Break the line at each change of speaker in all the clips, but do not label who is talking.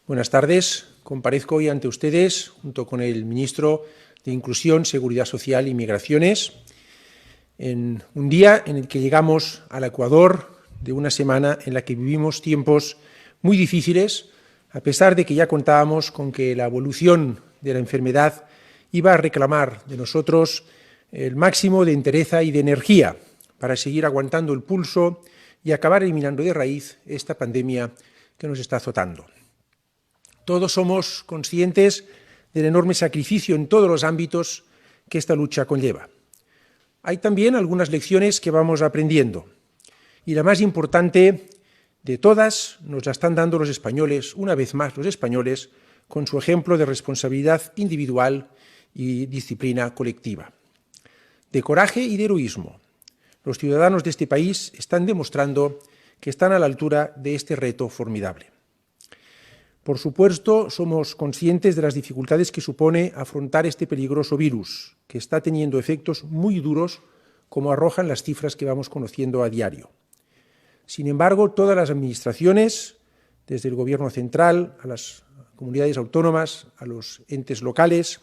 Buenas tardes. Comparezco hoy ante ustedes, junto con el ministro de Inclusión, Seguridad Social y Migraciones, en un día en el que llegamos al Ecuador de una semana en la que vivimos tiempos muy difíciles, a pesar de que ya contábamos con que la evolución de la enfermedad iba a reclamar de nosotros el máximo de entereza y de energía para seguir aguantando el pulso y acabar eliminando de raíz esta pandemia que nos está azotando. Todos somos conscientes del enorme sacrificio en todos los ámbitos que esta lucha conlleva. Hay también algunas lecciones que vamos aprendiendo, y la más importante de todas nos la están dando los españoles, una vez más los españoles, con su ejemplo de responsabilidad individual y disciplina colectiva. De coraje y de heroísmo, los ciudadanos de este país están demostrando que están a la altura de este reto formidable. Por supuesto, somos conscientes de las dificultades que supone afrontar este peligroso virus, que está teniendo efectos muy duros, como arrojan las cifras que vamos conociendo a diario. Sin embargo, todas las administraciones, desde el Gobierno central a las comunidades autónomas, a los entes locales,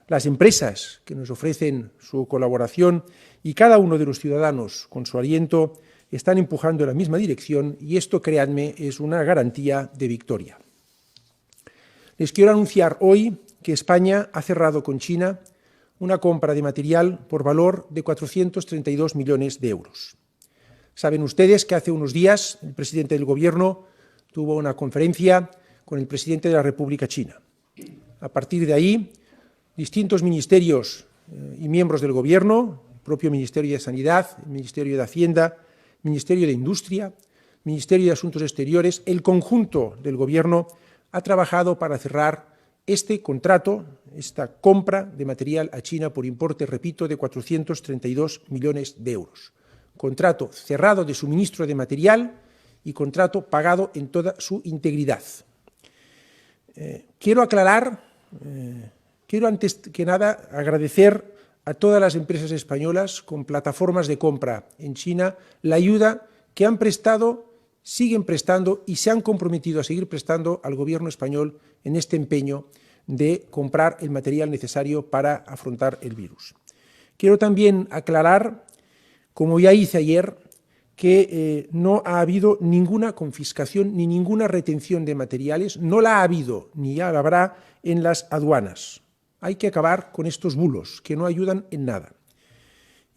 las empresas que nos ofrecen su colaboración y cada uno de los ciudadanos con su aliento, están empujando en la misma dirección y esto, créanme, es una garantía de victoria. Les quiero anunciar hoy que España ha cerrado con China una compra de material por valor de 432 millones de euros. Saben ustedes que hace unos días el presidente del Gobierno tuvo una conferencia con el presidente de la República China. A partir de ahí, distintos ministerios y miembros del Gobierno, el propio Ministerio de Sanidad, el Ministerio de Hacienda, el Ministerio de Industria, el Ministerio de Asuntos Exteriores, el conjunto del Gobierno ha trabajado para cerrar este contrato, esta compra de material a China por importe, repito, de 432 millones de euros. Contrato cerrado de suministro de material y contrato pagado en toda su integridad. Quiero aclarar, quiero antes que nada agradecer a todas las empresas españolas con plataformas de compra en China la ayuda que han prestado, siguen prestando y se han comprometido a seguir prestando al Gobierno español en este empeño de comprar el material necesario para afrontar el virus. Quiero también aclarar, como ya hice ayer, que no ha habido ninguna confiscación ni ninguna retención de materiales, no la ha habido ni ya la habrá en las aduanas. Hay que acabar con estos bulos que no ayudan en nada.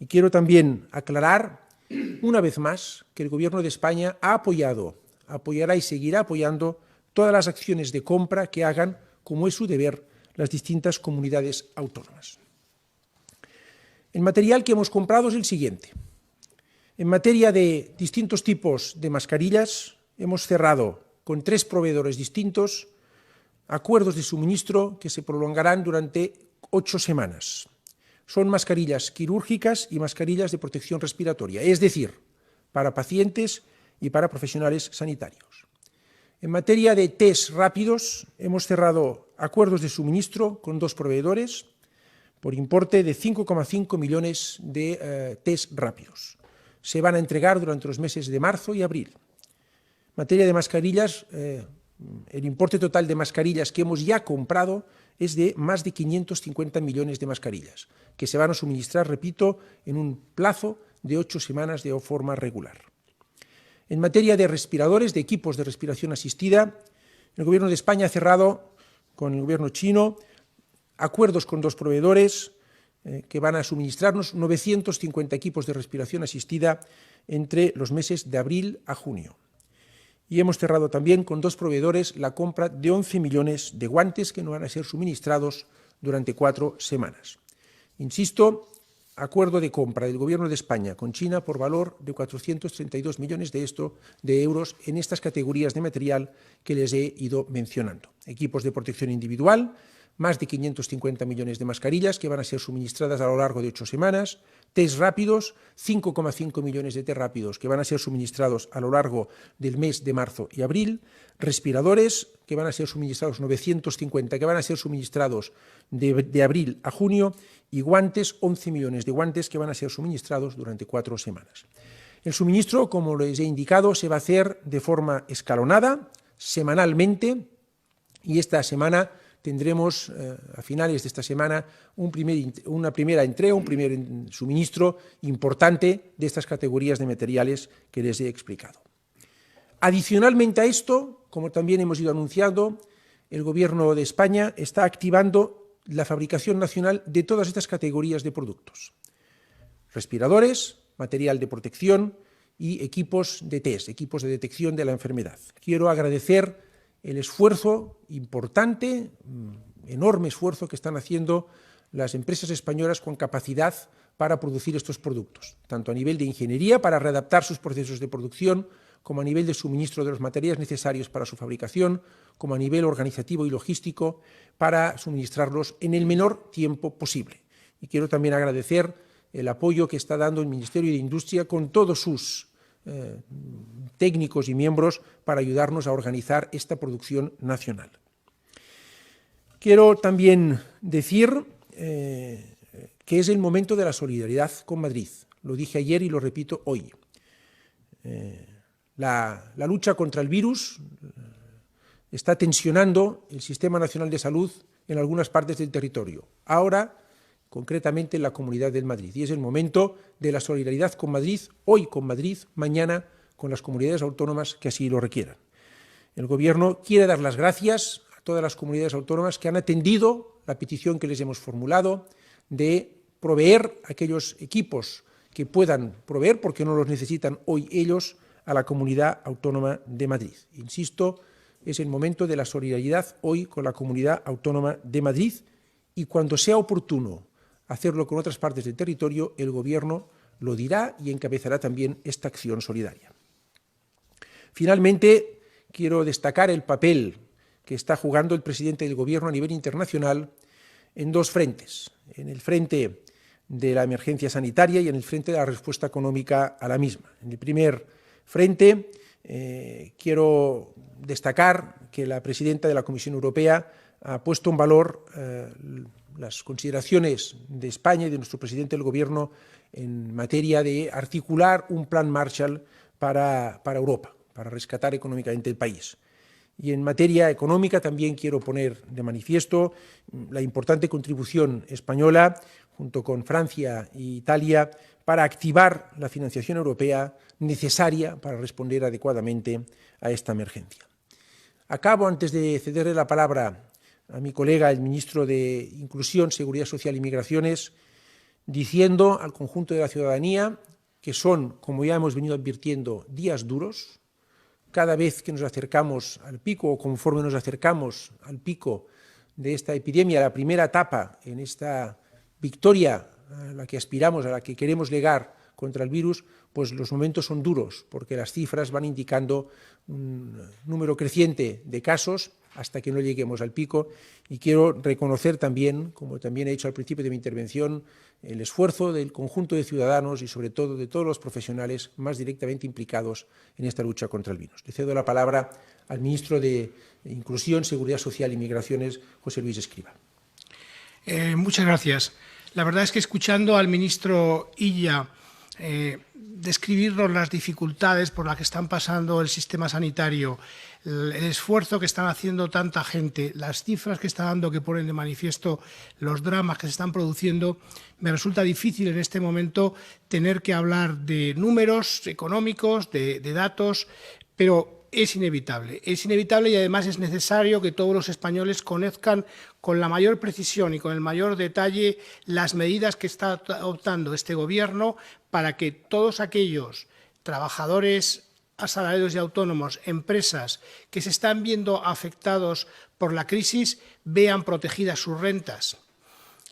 Y quiero también aclarar, una vez más, que el Gobierno de España ha apoyado, apoyará y seguirá apoyando todas las acciones de compra que hagan, como es su deber, las distintas comunidades autónomas. El material que hemos comprado es el siguiente. En materia de distintos tipos de mascarillas, hemos cerrado con 3 proveedores distintos acuerdos de suministro que se prolongarán durante 8 semanas. Son mascarillas quirúrgicas y mascarillas de protección respiratoria, es decir, para pacientes y para profesionales sanitarios. En materia de test rápidos, hemos cerrado acuerdos de suministro con 2 proveedores por importe de 5,5 millones de test rápidos. Se van a entregar durante los meses de marzo y abril. En materia de mascarillas, el importe total de mascarillas que hemos ya comprado es de más de 550 millones de mascarillas, que se van a suministrar, repito, en un plazo de 8 semanas de forma regular. En materia de respiradores, de equipos de respiración asistida, el Gobierno de España ha cerrado con el Gobierno chino acuerdos con 2 proveedores que van a suministrarnos 950 equipos de respiración asistida entre los meses de abril a junio. Y hemos cerrado también con 2 proveedores la compra de 11 millones de guantes que nos van a ser suministrados durante 4 semanas. Insisto, acuerdo de compra del Gobierno de España con China por valor de 432 millones de euros en estas categorías de material que les he ido mencionando. Equipos de protección individual, más de 550 millones de mascarillas que van a ser suministradas a lo largo de 8 semanas, test rápidos, 5,5 millones de test rápidos que van a ser suministrados a lo largo del mes de marzo y abril, respiradores que van a ser suministrados 950, que van a ser suministrados de abril a junio, y guantes, 11 millones de guantes que van a ser suministrados durante 4 semanas. El suministro, como les he indicado, se va a hacer de forma escalonada, semanalmente, Y esta semana tendremos, a finales de esta semana, una primera entrega, un primer suministro importante de estas categorías de materiales que les he explicado. Adicionalmente a esto, como también hemos ido anunciando, el Gobierno de España está activando la fabricación nacional de todas estas categorías de productos. Respiradores, material de protección y equipos de test, equipos de detección de la enfermedad. Quiero agradecer el esfuerzo importante, enorme esfuerzo que están haciendo las empresas españolas con capacidad para producir estos productos, tanto a nivel de ingeniería para readaptar sus procesos de producción, como a nivel de suministro de los materiales necesarios para su fabricación, como a nivel organizativo y logístico para suministrarlos en el menor tiempo posible. Y quiero también agradecer el apoyo que está dando el Ministerio de Industria con todos sus técnicos y miembros para ayudarnos a organizar esta producción nacional. Quiero también decir que es el momento de la solidaridad con Madrid. Lo dije ayer y lo repito hoy. La lucha contra el virus está tensionando el Sistema Nacional de Salud en algunas partes del territorio. Ahora, concretamente en la Comunidad de Madrid. Y es el momento de la solidaridad con Madrid, hoy con Madrid, mañana con las comunidades autónomas que así lo requieran. El Gobierno quiere dar las gracias a todas las comunidades autónomas que han atendido la petición que les hemos formulado de proveer aquellos equipos que puedan proveer, porque no los necesitan hoy ellos, a la Comunidad Autónoma de Madrid. Insisto, es el momento de la solidaridad hoy con la Comunidad Autónoma de Madrid y cuando sea oportuno hacerlo con otras partes del territorio, el Gobierno lo dirá y encabezará también esta acción solidaria. Finalmente, quiero destacar el papel que está jugando el presidente del Gobierno a nivel internacional en dos frentes, en el frente de la emergencia sanitaria y en el frente de la respuesta económica a la misma. En el primer frente, quiero destacar que la presidenta de la Comisión Europea ha puesto en valor las consideraciones de España y de nuestro presidente del Gobierno en materia de articular un plan Marshall para Europa, para rescatar económicamente el país. Y en materia económica también quiero poner de manifiesto la importante contribución española, junto con Francia e Italia, para activar la financiación europea necesaria para responder adecuadamente a esta emergencia. Acabo, antes de cederle la palabra a mi colega, el ministro de Inclusión, Seguridad Social y Migraciones, diciendo al conjunto de la ciudadanía que son, como ya hemos venido advirtiendo, días duros. Cada vez que nos acercamos al pico o conforme nos acercamos al pico de esta epidemia, la primera etapa en esta victoria a la que aspiramos, a la que queremos llegar contra el virus, pues los momentos son duros, porque las cifras van indicando un número creciente de casos hasta que no lleguemos al pico. Y quiero reconocer también, como también he dicho al principio de mi intervención, el esfuerzo del conjunto de ciudadanos y sobre todo de todos los profesionales más directamente implicados en esta lucha contra el virus. Le cedo la palabra al ministro de Inclusión, Seguridad Social y Migraciones, José Luis Escrivá.
Muchas gracias. La verdad es que escuchando al ministro Illa describirnos las dificultades por las que están pasando el sistema sanitario, el esfuerzo que están haciendo tanta gente, las cifras que está dando que ponen de manifiesto los dramas que se están produciendo, me resulta difícil en este momento tener que hablar de números económicos, de datos, pero es inevitable y además es necesario que todos los españoles conozcan con la mayor precisión y con el mayor detalle las medidas que está adoptando este Gobierno para que todos aquellos trabajadores asalariados y autónomos, empresas que se están viendo afectados por la crisis, vean protegidas sus rentas.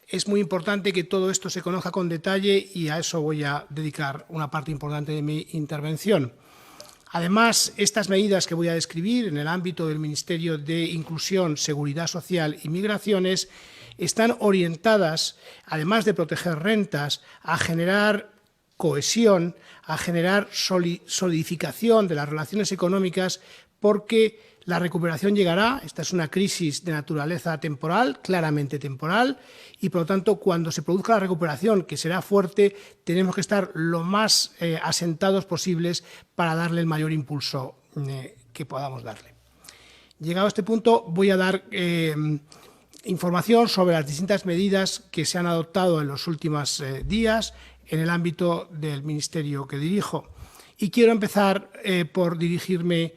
Es muy importante que todo esto se conozca con detalle y a eso voy a dedicar una parte importante de mi intervención. Además, estas medidas que voy a describir en el ámbito del Ministerio de Inclusión, Seguridad Social y Migraciones están orientadas, además de proteger rentas, a generar cohesión, a generar solidificación de las relaciones económicas, porque la recuperación llegará. Esta es una crisis de naturaleza temporal, claramente temporal, y por lo tanto, cuando se produzca la recuperación, que será fuerte, tenemos que estar lo más asentados posibles para darle el mayor impulso que podamos darle. Llegado a este punto, voy a dar información sobre las distintas medidas que se han adoptado en los últimos días en el ámbito del ministerio que dirijo. Y quiero empezar por dirigirme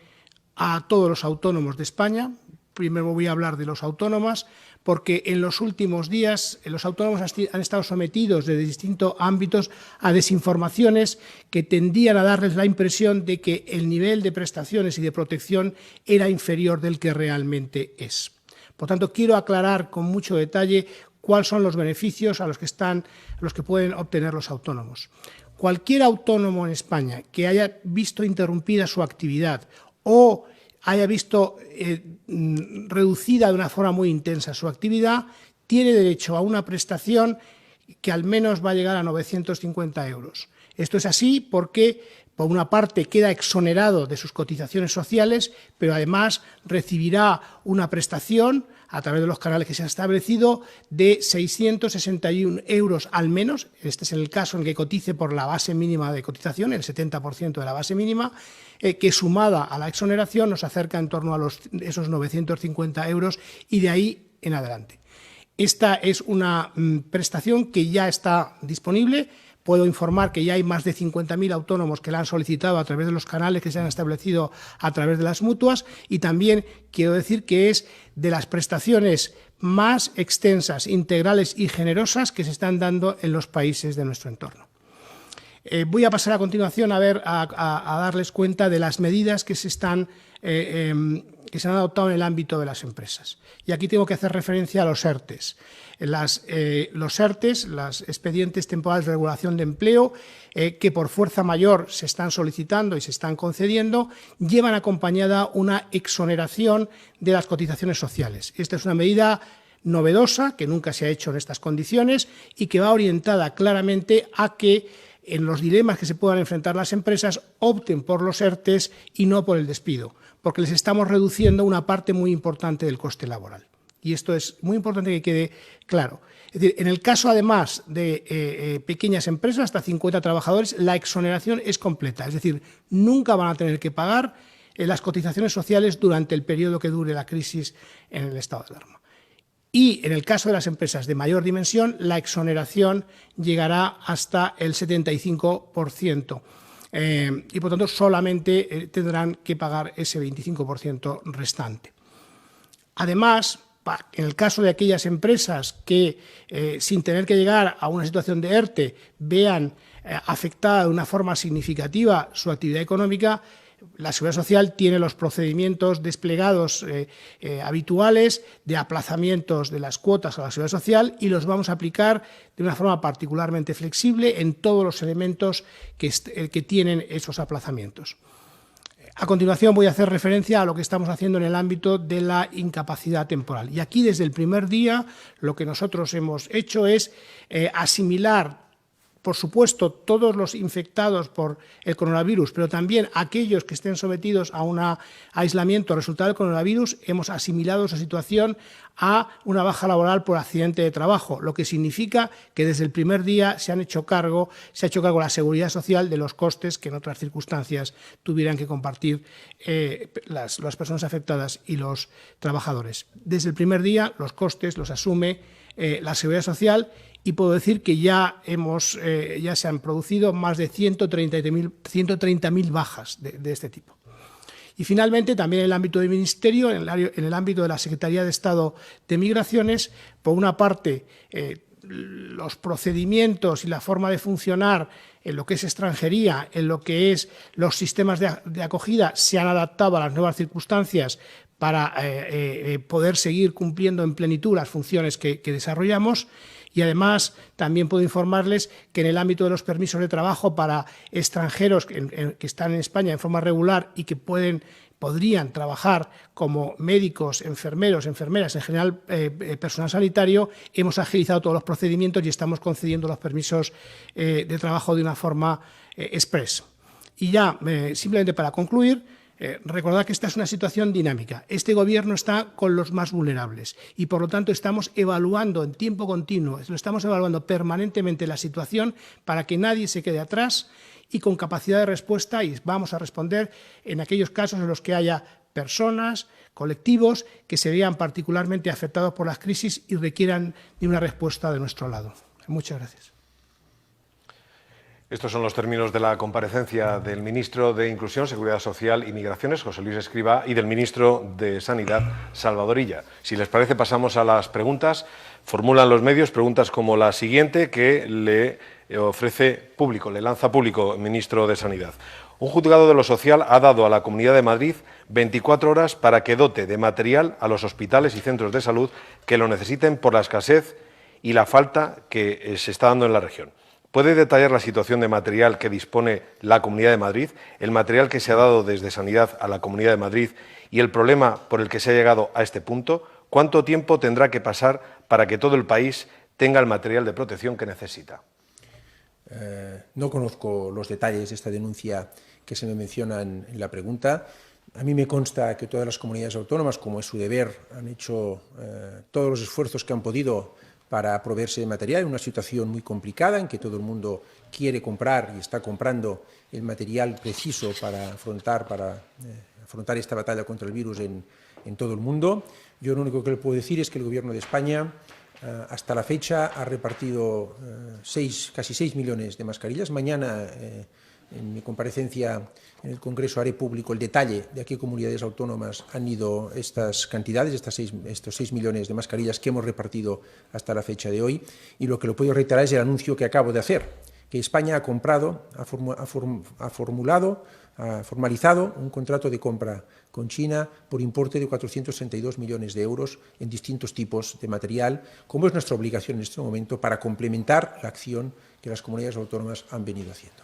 a todos los autónomos de España. Primero voy a hablar de los autónomos, porque en los últimos días los autónomos han estado sometidos desde distintos ámbitos a desinformaciones que tendían a darles la impresión de que el nivel de prestaciones y de protección era inferior del que realmente es. Por tanto, quiero aclarar con mucho detalle cuáles son los beneficios a los que pueden obtener los autónomos. Cualquier autónomo en España que haya visto interrumpida su actividad o haya visto reducida de una forma muy intensa su actividad, tiene derecho a una prestación que al menos va a llegar a 950 euros. Esto es así porque, por una parte, queda exonerado de sus cotizaciones sociales, pero además recibirá una prestación a través de los canales que se han establecido de 661 euros al menos. Este es el caso en que cotice por la base mínima de cotización, el 70% de la base mínima, que sumada a la exoneración nos acerca en torno a esos 950 euros y de ahí en adelante. Esta es una prestación que ya está disponible. Puedo informar que ya hay más de 50.000 autónomos que la han solicitado a través de los canales que se han establecido a través de las mutuas, y también quiero decir que es de las prestaciones más extensas, integrales y generosas que se están dando en los países de nuestro entorno. Voy a pasar a continuación a darles cuenta de las medidas que se han adoptado en el ámbito de las empresas. Y aquí tengo que hacer referencia a los ERTEs. Los ERTEs, los expedientes temporales de regulación de empleo, que por fuerza mayor se están solicitando y se están concediendo, llevan acompañada una exoneración de las cotizaciones sociales. Esta es una medida novedosa, que nunca se ha hecho en estas condiciones y que va orientada claramente a que en los dilemas que se puedan enfrentar las empresas opten por los ERTEs y no por el despido, porque les estamos reduciendo una parte muy importante del coste laboral. Y esto es muy importante que quede claro. Es decir, en el caso, además de pequeñas empresas, hasta 50 trabajadores, la exoneración es completa. Es decir, nunca van a tener que pagar las cotizaciones sociales durante el periodo que dure la crisis en el estado de alarma. Y en el caso de las empresas de mayor dimensión, la exoneración llegará hasta el 75%. Y, por tanto, solamente tendrán que pagar ese 25% restante. Además, en el caso de aquellas empresas que, sin tener que llegar a una situación de ERTE, vean afectada de una forma significativa su actividad económica, la Seguridad Social tiene los procedimientos desplegados habituales de aplazamientos de las cuotas a la Seguridad Social, y los vamos a aplicar de una forma particularmente flexible en todos los elementos que tienen esos aplazamientos. A continuación voy a hacer referencia a lo que estamos haciendo en el ámbito de la incapacidad temporal. Y aquí, desde el primer día, lo que nosotros hemos hecho es asimilar, por supuesto, todos los infectados por el coronavirus, pero también aquellos que estén sometidos a un aislamiento resultado del coronavirus. Hemos asimilado esa situación a una baja laboral por accidente de trabajo, lo que significa que desde el primer día se ha hecho cargo la Seguridad Social de los costes que en otras circunstancias tuvieran que compartir las personas afectadas y los trabajadores. Desde el primer día los costes los asume la Seguridad Social, y puedo decir que ya se han producido más de 130.000 bajas de este tipo. Y finalmente, también en el ámbito del Ministerio, en el ámbito de la Secretaría de Estado de Migraciones, por una parte, los procedimientos y la forma de funcionar en lo que es extranjería, en lo que es los sistemas de acogida, se han adaptado a las nuevas circunstancias para poder seguir cumpliendo en plenitud las funciones que desarrollamos. Y además también puedo informarles que en el ámbito de los permisos de trabajo para extranjeros que están en España en forma regular y que podrían trabajar como médicos, enfermeros, enfermeras, en general personal sanitario, hemos agilizado todos los procedimientos y estamos concediendo los permisos de trabajo de una forma express. Y ya, simplemente para concluir, recordad que esta es una situación dinámica. Este Gobierno está con los más vulnerables y, por lo tanto, estamos evaluando en tiempo continuo, lo estamos evaluando permanentemente la situación para que nadie se quede atrás y con capacidad de respuesta, y vamos a responder en aquellos casos en los que haya personas, colectivos que se vean particularmente afectados por las crisis y requieran de una respuesta de nuestro lado. Muchas gracias.
Estos son los términos de la comparecencia del ministro de Inclusión, Seguridad Social y Migraciones, José Luis Escrivá, y del ministro de Sanidad, Salvador Illa. Si les parece, pasamos a las preguntas. Formulan los medios preguntas como la siguiente que le ofrece público, le lanza público el ministro de Sanidad. Un juzgado de lo social ha dado a la Comunidad de Madrid 24 horas para que dote de material a los hospitales y centros de salud que lo necesiten por la escasez y la falta que se está dando en la región. ¿Puede detallar la situación de material que dispone la Comunidad de Madrid, el material que se ha dado desde Sanidad a la Comunidad de Madrid y el problema por el que se ha llegado a este punto? ¿Cuánto tiempo tendrá que pasar para que todo el país tenga el material de protección que necesita?
No conozco los detalles de esta denuncia que se me menciona en la pregunta. A mí me consta que todas las comunidades autónomas, como es su deber, han hecho todos los esfuerzos que han podido para proveerse de material en una situación muy complicada en que todo el mundo quiere comprar y está comprando el material preciso para afrontar esta batalla contra el virus en todo el mundo. Yo lo único que le puedo decir es que el Gobierno de España hasta la fecha ha repartido casi 6 millones de mascarillas. Mañana, en mi comparecencia en el Congreso, haré público el detalle de a qué comunidades autónomas han ido estas cantidades, estos 6 millones de mascarillas que hemos repartido hasta la fecha de hoy. Y lo que lo puedo reiterar es el anuncio que acabo de hacer, que España ha comprado, ha formalizado un contrato de compra con China por importe de 432 millones de euros en distintos tipos de material, como es nuestra obligación en este momento para complementar la acción que las comunidades autónomas han venido haciendo.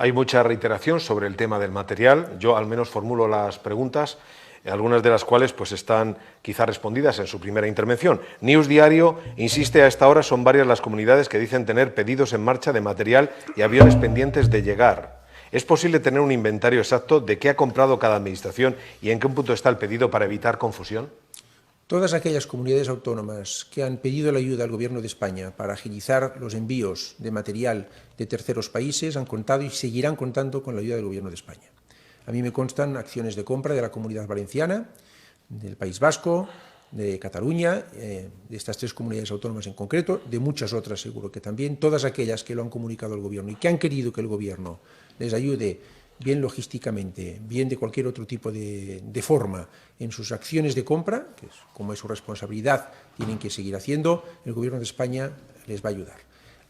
Hay mucha reiteración sobre el tema del material. Yo al menos formulo las preguntas, algunas de las cuales pues están quizá respondidas en su primera intervención. News Diario insiste a esta hora, son varias las comunidades que dicen tener pedidos en marcha de material y aviones pendientes de llegar. ¿Es posible tener un inventario exacto de qué ha comprado cada administración y en qué punto está el pedido para evitar confusión?
Todas aquellas comunidades autónomas que han pedido la ayuda al Gobierno de España para agilizar los envíos de material de terceros países han contado y seguirán contando con la ayuda del Gobierno de España. A mí me constan acciones de compra de la Comunidad Valenciana, del País Vasco, de Cataluña, de estas 3 comunidades autónomas en concreto, de muchas otras seguro que también, todas aquellas que lo han comunicado al Gobierno y que han querido que el Gobierno les ayude bien logísticamente, bien de cualquier otro tipo de forma en sus acciones de compra, que es, como es su responsabilidad, tienen que seguir haciendo, el Gobierno de España les va a ayudar.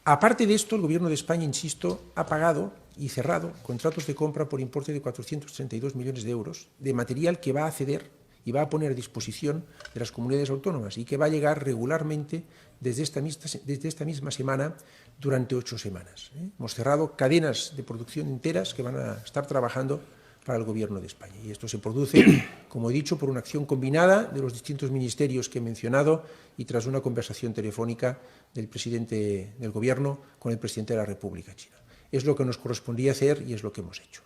Aparte de esto, el Gobierno de España, insisto, ha pagado y cerrado contratos de compra por importe de 432 millones de euros de material que va a ceder y va a poner a disposición de las comunidades autónomas y que va a llegar regularmente desde esta misma semana durante 8 semanas. Hemos cerrado cadenas de producción enteras que van a estar trabajando para el Gobierno de España. Y esto se produce, como he dicho, por una acción combinada de los distintos ministerios que he mencionado y tras una conversación telefónica del presidente del Gobierno con el presidente de la República China. Es lo que nos correspondía hacer y es lo que hemos hecho.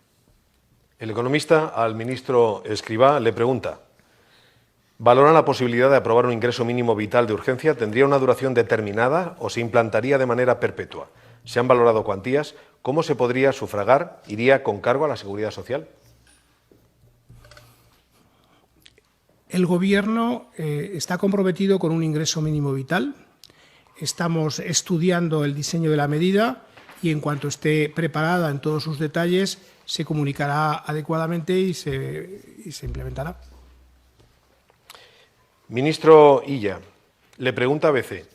El economista al ministro Escrivá le pregunta: ¿valoran la posibilidad de aprobar un ingreso mínimo vital de urgencia? ¿Tendría una duración determinada o se implantaría de manera perpetua? ¿Se han valorado cuantías? ¿Cómo se podría sufragar? ¿Iría con cargo a la Seguridad Social?
El Gobierno está comprometido con un ingreso mínimo vital. Estamos estudiando el diseño de la medida y en cuanto esté preparada en todos sus detalles se comunicará adecuadamente y se implementará.
Ministro Illa, le pregunta ABC.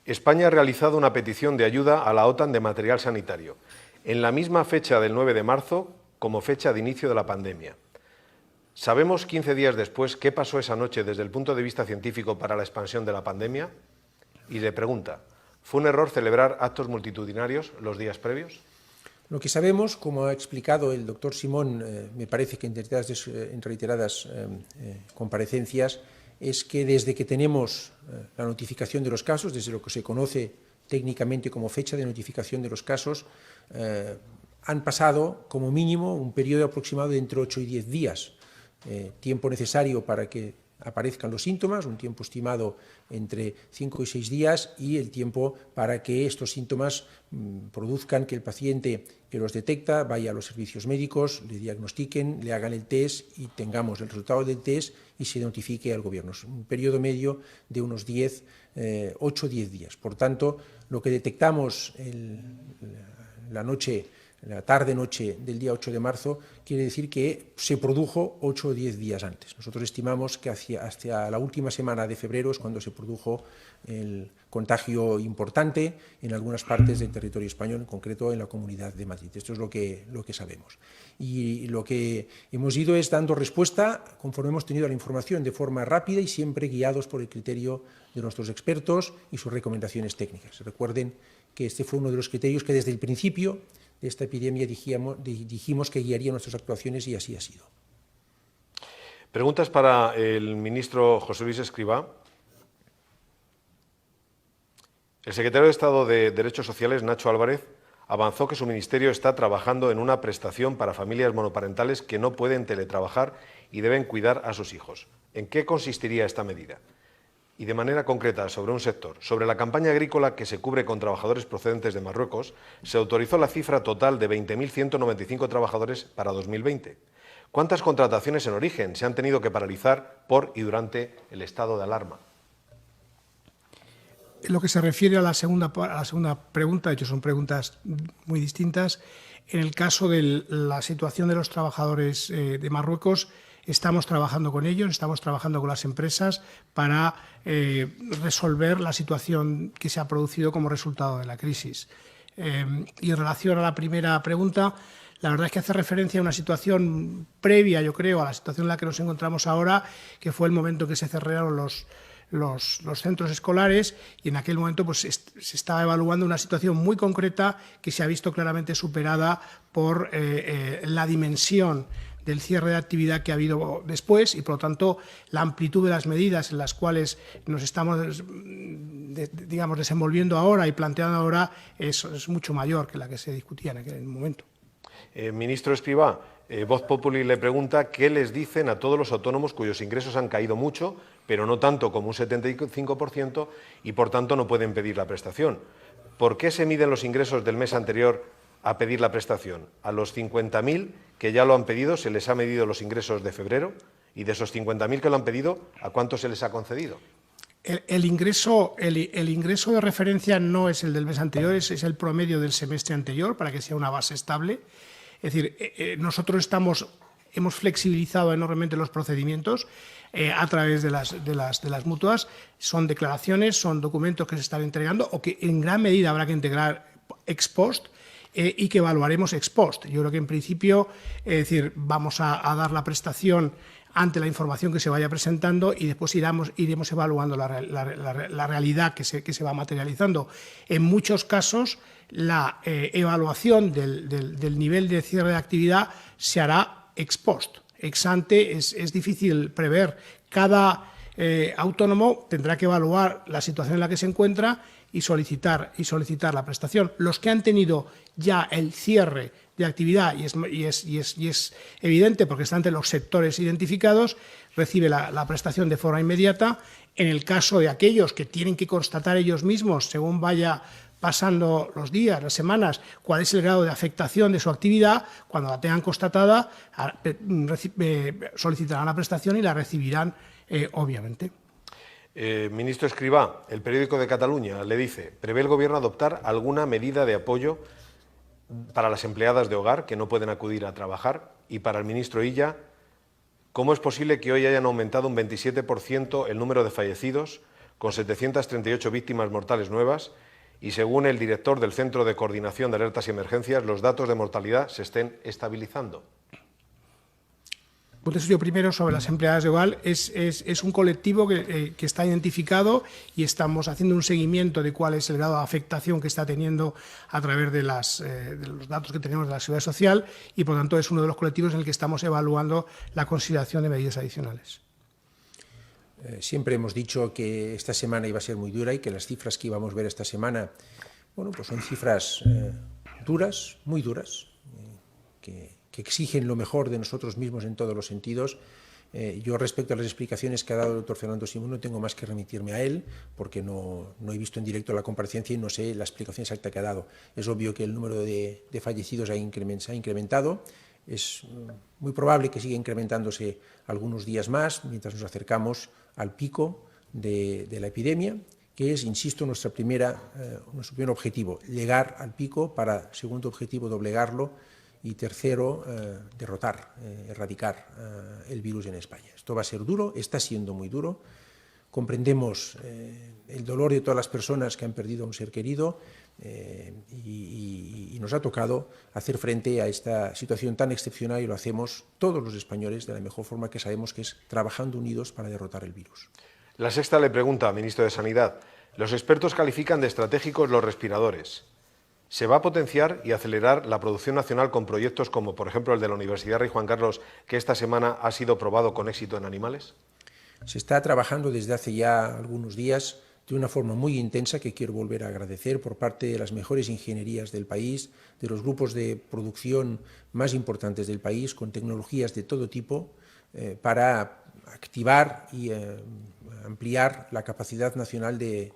España ha realizado una petición de ayuda a la OTAN de material sanitario, en la misma fecha del 9 de marzo como fecha de inicio de la pandemia. ¿Sabemos 15 días después qué pasó esa noche desde el punto de vista científico para la expansión de la pandemia? Y le pregunta, ¿fue un error celebrar actos multitudinarios los días previos?
Lo que sabemos, como ha explicado el doctor Simón, me parece que en reiteradas comparecencias, es que desde que tenemos la notificación de los casos, desde lo que se conoce técnicamente como fecha de notificación de los casos, han pasado como mínimo un periodo aproximado de entre 8 y 10 días, tiempo necesario para que aparezcan los síntomas, un tiempo estimado entre 5 y 6 días, y el tiempo para que estos síntomas produzcan que el paciente que los detecta vaya a los servicios médicos, le diagnostiquen, le hagan el test y tengamos el resultado del test y se notifique al gobierno. Es un periodo medio de unos 8 o 10 días. Por tanto, lo que detectamos la tarde-noche del día 8 de marzo, quiere decir que se produjo 8 o 10 días antes. Nosotros estimamos que hacia la última semana de febrero es cuando se produjo el contagio importante en algunas partes del territorio español, en concreto en la Comunidad de Madrid. Esto es lo que sabemos. Y lo que hemos ido es dando respuesta conforme hemos tenido la información de forma rápida y siempre guiados por el criterio de nuestros expertos y sus recomendaciones técnicas. Recuerden que este fue uno de los criterios que desde el principio de esta epidemia dijimos que guiaría nuestras actuaciones y así ha sido.
Preguntas para el ministro José Luis Escrivá. El secretario de Estado de Derechos Sociales, Nacho Álvarez, avanzó que su ministerio está trabajando en una prestación para familias monoparentales que no pueden teletrabajar y deben cuidar a sus hijos. ¿En qué consistiría esta medida? Y de manera concreta sobre un sector, sobre la campaña agrícola que se cubre con trabajadores procedentes de Marruecos, se autorizó la cifra total de 20.195 trabajadores para 2020. ¿Cuántas contrataciones en origen se han tenido que paralizar por y durante el estado de alarma?
En lo que se refiere a la segunda pregunta, de hecho son preguntas muy distintas, en el caso de la situación de los trabajadores de Marruecos, estamos trabajando con ellos, estamos trabajando con las empresas para resolver la situación que se ha producido como resultado de la crisis. Y en relación a la primera pregunta, la verdad es que hace referencia a una situación previa, yo creo, a la situación en la que nos encontramos ahora, que fue el momento que se cerraron los centros escolares, y en aquel momento pues, se estaba evaluando una situación muy concreta que se ha visto claramente superada por la dimensión del cierre de actividad que ha habido después y, por lo tanto, la amplitud de las medidas en las cuales nos estamos desenvolviendo ahora y planteando ahora es mucho mayor que la que se discutía en aquel momento.
Ministro Escrivá, Voz Populi le pregunta qué les dicen a todos los autónomos cuyos ingresos han caído mucho, pero no tanto como un 75%, y por tanto no pueden pedir la prestación. ¿Por qué se miden los ingresos del mes anterior a pedir la prestación? A los 50.000 que ya lo han pedido se les ha medido los ingresos de febrero, y de esos 50.000 que lo han pedido, ¿a cuánto se les ha concedido?
El ingreso de referencia no es el del mes anterior, es el promedio del semestre anterior, para que sea una base estable. Es decir, nosotros hemos flexibilizado enormemente los procedimientos a través de las mutuas. Son declaraciones, son documentos que se están entregando o que en gran medida habrá que integrar ex post y que evaluaremos ex post. Yo creo que en principio, es decir, vamos a dar la prestación ante la información que se vaya presentando y después iremos evaluando la realidad que se va materializando. En muchos casos, la evaluación del nivel de cierre de actividad se hará ex post. Ex ante es difícil prever. Cada autónomo tendrá que evaluar la situación en la que se encuentra y solicitar la prestación. Los que han tenido ya el cierre de actividad, y es evidente porque está entre los sectores identificados, recibe la prestación de forma inmediata. En el caso de aquellos que tienen que constatar ellos mismos, según vaya pasando los días, las semanas, cuál es el grado de afectación de su actividad, cuando la tengan constatada, solicitarán la prestación y la recibirán, obviamente.
Ministro Escrivá, el periódico de Cataluña le dice: ¿prevé el Gobierno adoptar alguna medida de apoyo para las empleadas de hogar que no pueden acudir a trabajar? Y para el ministro Illa, ¿cómo es posible que hoy hayan aumentado un 27% el número de fallecidos, con 738 víctimas mortales nuevas, y según el director del Centro de Coordinación de Alertas y Emergencias, los datos de mortalidad se estén estabilizando?
Contesto yo primero sobre las empleadas de hogar. Es un colectivo que está identificado y estamos haciendo un seguimiento de cuál es el grado de afectación que está teniendo a través de los datos que tenemos de la Seguridad Social, y por tanto es uno de los colectivos en el que estamos evaluando la consideración de medidas adicionales.
Siempre hemos dicho que esta semana iba a ser muy dura y que las cifras que íbamos a ver esta semana, bueno, pues son cifras duras, muy duras, que exigen lo mejor de nosotros mismos en todos los sentidos, Yo, respecto a las explicaciones que ha dado el doctor Fernando Simón, no tengo más que remitirme a él, porque no he visto en directo la comparecencia y no sé la explicación exacta que ha dado. Es obvio que el número de fallecidos se ha incrementado. Es muy probable que siga incrementándose algunos días más mientras nos acercamos al pico de la epidemia, que es, insisto, nuestro primer objetivo, llegar al pico, para, segundo objetivo, doblegarlo, y tercero, derrotar, erradicar el virus en España. Esto va a ser duro, está siendo muy duro. Comprendemos el dolor de todas las personas que han perdido a un ser querido y nos ha tocado hacer frente a esta situación tan excepcional, y lo hacemos todos los españoles de la mejor forma que sabemos, que es trabajando unidos para derrotar el virus.
La Sexta le pregunta, ministro de Sanidad, los expertos califican de estratégicos los respiradores. ¿Se va a potenciar y acelerar la producción nacional con proyectos como, por ejemplo, el de la Universidad Rey Juan Carlos, que esta semana ha sido probado con éxito en animales?
Se está trabajando desde hace ya algunos días de una forma muy intensa, que quiero volver a agradecer, por parte de las mejores ingenierías del país, de los grupos de producción más importantes del país, con tecnologías de todo tipo, para activar y ampliar la capacidad nacional de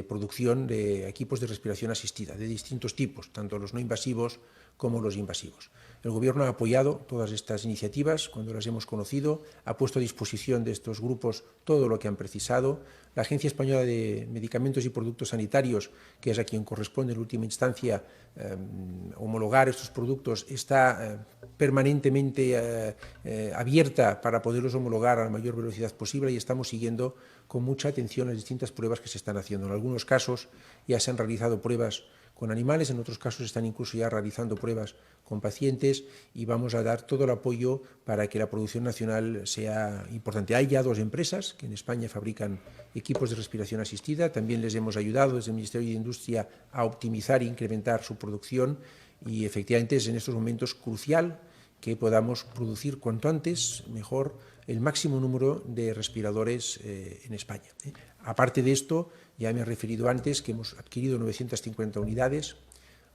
producción de equipos de respiración asistida, de distintos tipos, tanto los no invasivos como los invasivos. El Gobierno ha apoyado todas estas iniciativas cuando las hemos conocido, ha puesto a disposición de estos grupos todo lo que han precisado. La Agencia Española de Medicamentos y Productos Sanitarios, que es a quien corresponde en última instancia homologar estos productos, está permanentemente abierta para poderlos homologar a la mayor velocidad posible, y estamos siguiendo con mucha atención las distintas pruebas que se están haciendo. En algunos casos ya se han realizado pruebas con animales, en otros casos están incluso ya realizando pruebas con pacientes, y vamos a dar todo el apoyo para que la producción nacional sea importante. Hay ya 2 empresas que en España fabrican equipos de respiración asistida. También les hemos ayudado desde el Ministerio de Industria a optimizar e incrementar su producción, y efectivamente es en estos momentos crucial que podamos producir cuanto antes, mejor, el máximo número de respiradores en España. Aparte de esto, ya me he referido antes que hemos adquirido 950 unidades,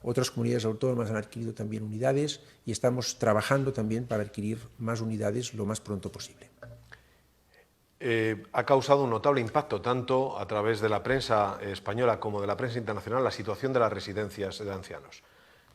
otras comunidades autónomas han adquirido también unidades, y estamos trabajando también para adquirir más unidades lo más pronto posible.
Ha causado un notable impacto, tanto a través de la prensa española como de la prensa internacional, la situación de las residencias de ancianos.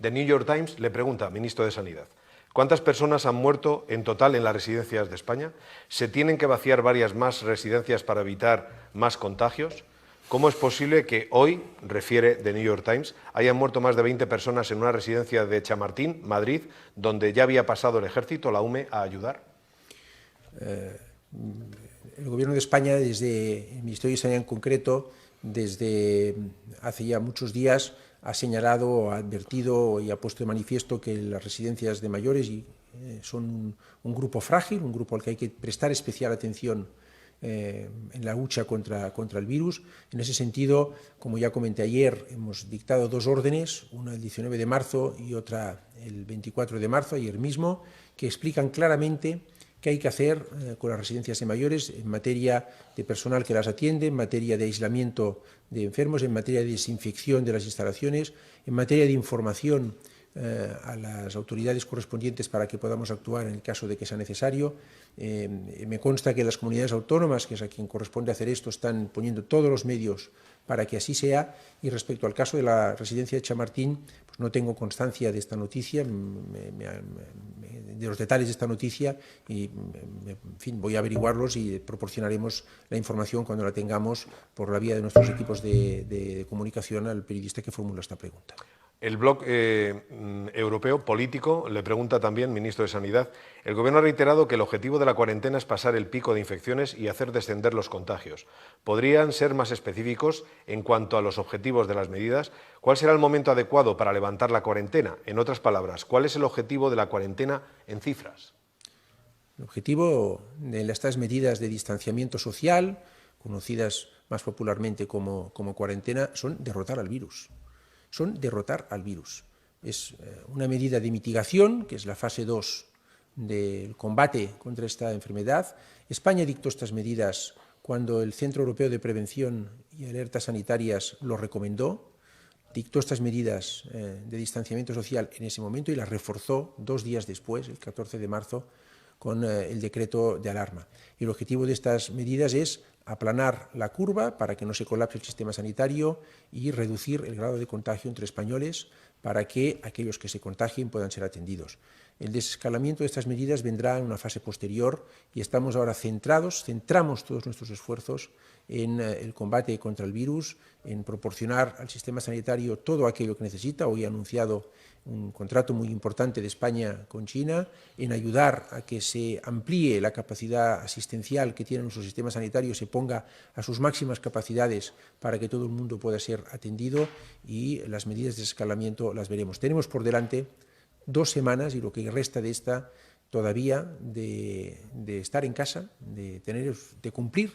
The New York Times le pregunta, ministro de Sanidad, ¿cuántas personas han muerto en total en las residencias de España? ¿Se tienen que vaciar varias más residencias para evitar más contagios? ¿Cómo es posible que hoy, refiere The New York Times, hayan muerto más de 20 personas en una residencia de Chamartín, Madrid, donde ya había pasado el Ejército, la UME, a ayudar?
El Gobierno de España, desde el Ministerio de Sanidad en concreto, desde hace ya muchos días, ha señalado, ha advertido y ha puesto de manifiesto que las residencias de mayores son un grupo frágil, un grupo al que hay que prestar especial atención en la lucha contra el virus. En ese sentido, como ya comenté ayer, hemos dictado 2 órdenes, una el 19 de marzo y otra el 24 de marzo, ayer mismo, que explican claramente qué hay que hacer con las residencias de mayores en materia de personal que las atiende, en materia de aislamiento de enfermos, en materia de desinfección de las instalaciones, en materia de información a las autoridades correspondientes para que podamos actuar en el caso de que sea necesario. Me consta que las comunidades autónomas, que es a quien corresponde hacer esto, están poniendo todos los medios para que así sea. Y respecto al caso de la residencia de Chamartín, pues no tengo constancia de esta noticia, de los detalles de esta noticia, y en fin, voy a averiguarlos y proporcionaremos la información cuando la tengamos por la vía de nuestros equipos de comunicación al periodista que formula esta pregunta.
El Bloc Europeo Político le pregunta también, ministro de Sanidad, el Gobierno ha reiterado que el objetivo de la cuarentena es pasar el pico de infecciones y hacer descender los contagios. ¿Podrían ser más específicos en cuanto a los objetivos de las medidas? ¿Cuál será el momento adecuado para levantar la cuarentena? En otras palabras, ¿cuál es el objetivo de la cuarentena en cifras?
El objetivo de estas medidas de distanciamiento social, conocidas más popularmente como cuarentena, son derrotar al virus. Son derrotar al virus. Es una medida de mitigación, que es la fase 2 del combate contra esta enfermedad. España dictó estas medidas cuando el Centro Europeo de Prevención y Alertas Sanitarias lo recomendó. Dictó estas medidas de distanciamiento social en ese momento y las reforzó 2 días después, el 14 de marzo, con el decreto de alarma. Y el objetivo de estas medidas es aplanar la curva para que no se colapse el sistema sanitario y reducir el grado de contagio entre españoles para que aquellos que se contagien puedan ser atendidos. El desescalamiento de estas medidas vendrá en una fase posterior y estamos ahora centramos todos nuestros esfuerzos en el combate contra el virus, en proporcionar al sistema sanitario todo aquello que necesita. Hoy he anunciado un contrato muy importante de España con China, en ayudar a que se amplíe la capacidad asistencial que tiene nuestro sistema sanitario, se ponga a sus máximas capacidades para que todo el mundo pueda ser atendido, y las medidas de desescalamiento las veremos. Tenemos por delante 2 semanas y lo que resta de esta todavía de estar en casa, de cumplir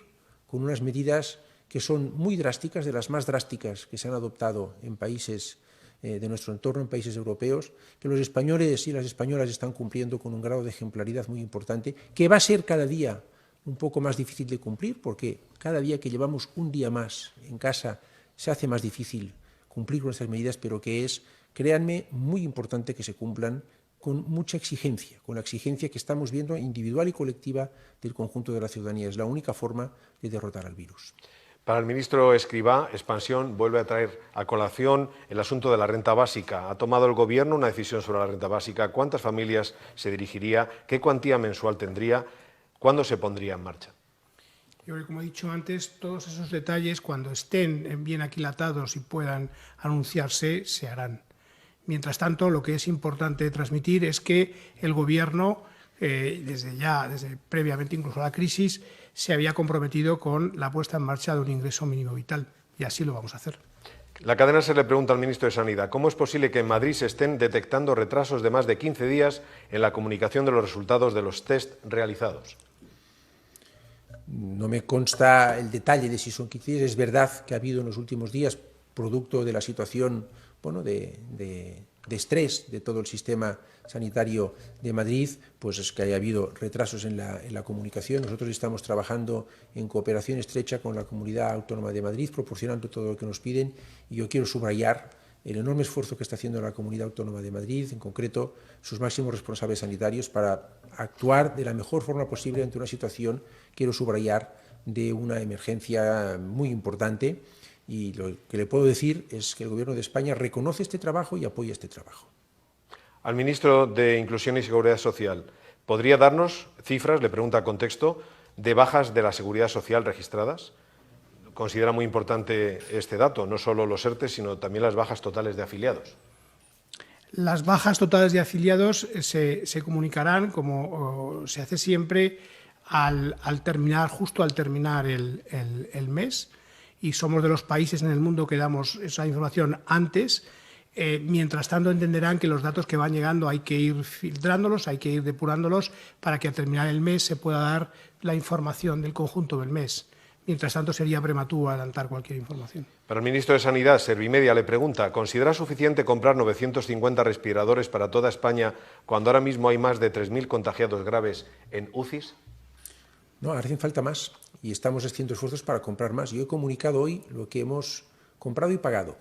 con unas medidas que son muy drásticas, de las más drásticas que se han adoptado en países de nuestro entorno, en países europeos, que los españoles y las españolas están cumpliendo con un grado de ejemplaridad muy importante, que va a ser cada día un poco más difícil de cumplir, porque cada día que llevamos un día más en casa se hace más difícil cumplir con estas medidas, pero que es, créanme, muy importante que se cumplan con mucha exigencia, con la exigencia que estamos viendo individual y colectiva del conjunto de la ciudadanía. Es la única forma de derrotar al virus.
Para el ministro Escrivá, Expansión vuelve a traer a colación el asunto de la renta básica. ¿Ha tomado el Gobierno una decisión sobre la renta básica? ¿Cuántas familias se dirigiría? ¿Qué cuantía mensual tendría? ¿Cuándo se pondría en marcha?
Yo creo que, como he dicho antes, todos esos detalles, cuando estén bien aquilatados y puedan anunciarse, se harán. Mientras tanto, lo que es importante transmitir es que el Gobierno, desde previamente incluso a la crisis, se había comprometido con la puesta en marcha de un ingreso mínimo vital, y así lo vamos a hacer.
La cadena SER le pregunta al ministro de Sanidad: ¿cómo es posible que en Madrid se estén detectando retrasos de más de 15 días en la comunicación de los resultados de los test realizados?
No me consta el detalle de si son 15 días. Es verdad que ha habido en los últimos días, producto de la situación de estrés de todo el sistema sanitario de Madrid, pues es que haya habido retrasos en la comunicación. Nosotros estamos trabajando en cooperación estrecha con la Comunidad Autónoma de Madrid, proporcionando todo lo que nos piden, y yo quiero subrayar el enorme esfuerzo que está haciendo la Comunidad Autónoma de Madrid, en concreto sus máximos responsables sanitarios, para actuar de la mejor forma posible ante una situación, quiero subrayar, de una emergencia muy importante. Y lo que le puedo decir es que el Gobierno de España reconoce este trabajo y apoya este trabajo.
Al ministro de Inclusión y Seguridad Social, ¿podría darnos cifras, le pregunta a Contexto, de bajas de la Seguridad Social registradas? Considera muy importante este dato, no solo los ERTE, sino también las bajas totales de afiliados.
Las bajas totales de afiliados se comunicarán, como se hace siempre, justo al terminar el mes, y somos de los países en el mundo que damos esa información antes. Mientras tanto, entenderán que los datos que van llegando hay que ir filtrándolos, hay que ir depurándolos para que al terminar el mes se pueda dar la información del conjunto del mes. Mientras tanto, sería prematuro adelantar cualquier información.
Para el ministro de Sanidad, Servimedia le pregunta: ¿considera suficiente comprar 950 respiradores para toda España cuando ahora mismo hay más de 3.000 contagiados graves en UCIs?
No, hacen falta más y estamos haciendo esfuerzos para comprar más. Yo he comunicado hoy lo que hemos comprado y pagado.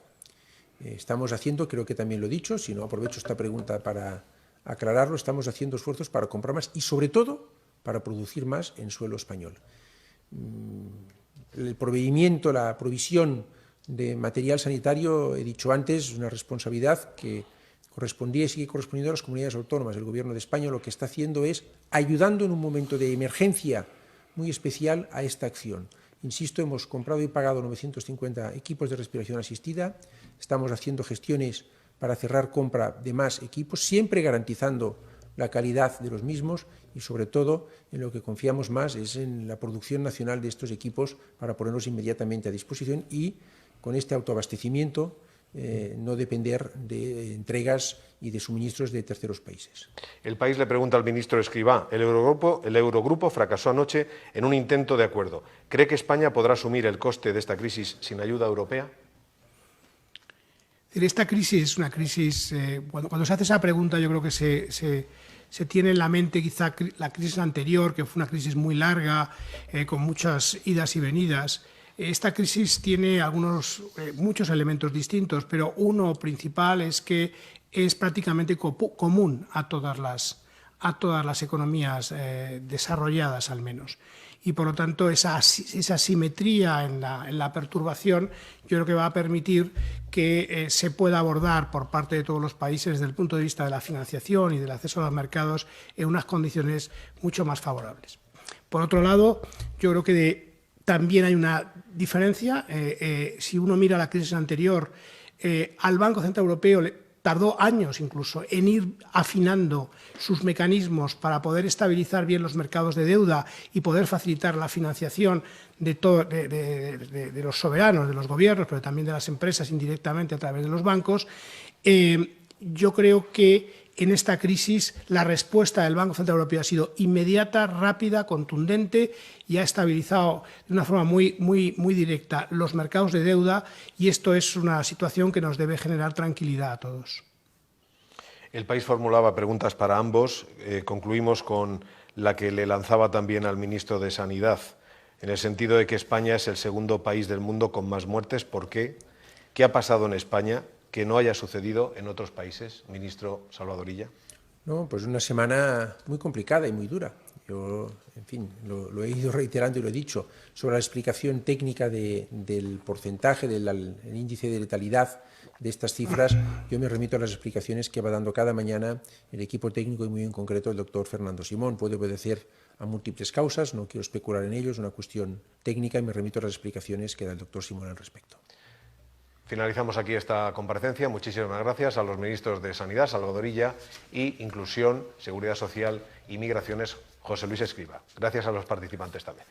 Estamos haciendo, creo que también lo he dicho, si no aprovecho esta pregunta para aclararlo, estamos haciendo esfuerzos para comprar más y, sobre todo, para producir más en suelo español. El proveimiento, la provisión de material sanitario, he dicho antes, es una responsabilidad que correspondía y sigue correspondiendo a las comunidades autónomas. El Gobierno de España lo que está haciendo es ayudando en un momento de emergencia muy especial a esta acción. Insisto, hemos comprado y pagado 950 equipos de respiración asistida, estamos haciendo gestiones para cerrar compra de más equipos, siempre garantizando la calidad de los mismos, y sobre todo en lo que confiamos más es en la producción nacional de estos equipos para ponerlos inmediatamente a disposición y con este autoabastecimiento no depender de entregas y de suministros de terceros países.
El País le pregunta al ministro Escrivá: el Eurogrupo fracasó anoche en un intento de acuerdo. ¿Cree que España podrá asumir el coste de esta crisis sin ayuda europea?
Esta crisis es una crisis, cuando se hace esa pregunta, yo creo que se tiene en la mente quizá la crisis anterior, que fue una crisis muy larga, con muchas idas y venidas. Esta crisis tiene muchos elementos distintos, pero uno principal es que es prácticamente común a todas a todas las economías desarrolladas al menos. Y por lo tanto esa simetría en la perturbación yo creo que va a permitir que se pueda abordar por parte de todos los países desde el punto de vista de la financiación y del acceso a los mercados en unas condiciones mucho más favorables. Por otro lado, yo creo que también hay una diferencia. Si uno mira la crisis anterior, al Banco Central Europeo tardó años incluso en ir afinando sus mecanismos para poder estabilizar bien los mercados de deuda y poder facilitar la financiación de los soberanos, de los gobiernos, pero también de las empresas indirectamente a través de los bancos. Yo creo que en esta crisis la respuesta del Banco Central Europeo ha sido inmediata, rápida, contundente y ha estabilizado de una forma muy directa los mercados de deuda, y esto es una situación que nos debe generar tranquilidad a todos.
El País formulaba preguntas para ambos. Concluimos con la que le lanzaba también al ministro de Sanidad, en el sentido de que España es el segundo país del mundo con más muertes. ¿Por qué? ¿Qué ha pasado en España que no haya sucedido en otros países, ministro Salvadorilla?
No, pues una semana muy complicada y muy dura. Yo, en fin, lo he ido reiterando y lo he dicho. Sobre la explicación técnica del porcentaje, del índice de letalidad de estas cifras, yo me remito a las explicaciones que va dando cada mañana el equipo técnico y muy en concreto el doctor Fernando Simón. Puede obedecer a múltiples causas, no quiero especular en ello, es una cuestión técnica y me remito a las explicaciones que da el doctor Simón al respecto.
Finalizamos aquí esta comparecencia. Muchísimas gracias a los ministros de Sanidad, Salvadorilla, y Inclusión, Seguridad Social y Migraciones, José Luis Escrivá. Gracias a los participantes también.